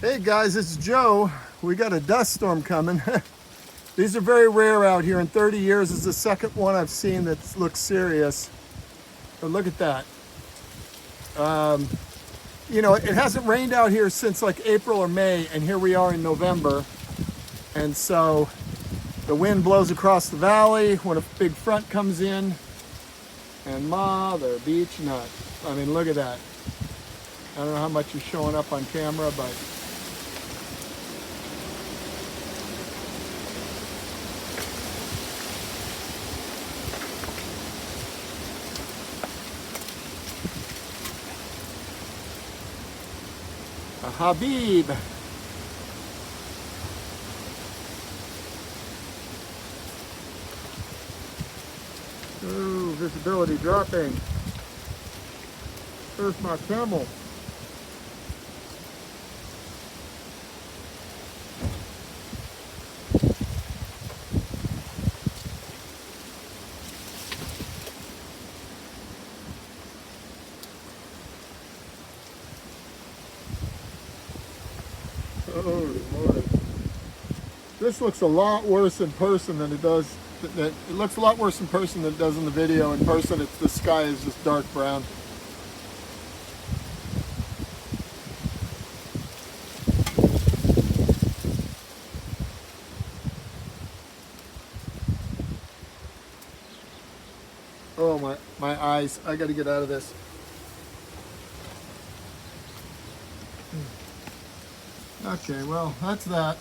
Hey guys, it's Joe. We got a dust storm coming. These are very rare out here. In 30 years, it's the second one I've seen that looks serious. But look at that. You know, it hasn't rained out here since like April or May, and here we are in November. And so the wind blows across the valley when a big front comes in. And mother beach nut. I mean, look at that. I don't know how much is showing up on camera, but a Habib. Ooh, visibility dropping. There's my camel. Oh Lord. This looks a lot worse in person than it does. It looks a lot worse in person than it does in the video. In person, the sky is just dark brown. Oh my eyes. I gotta get out of this. Okay, well, that's that.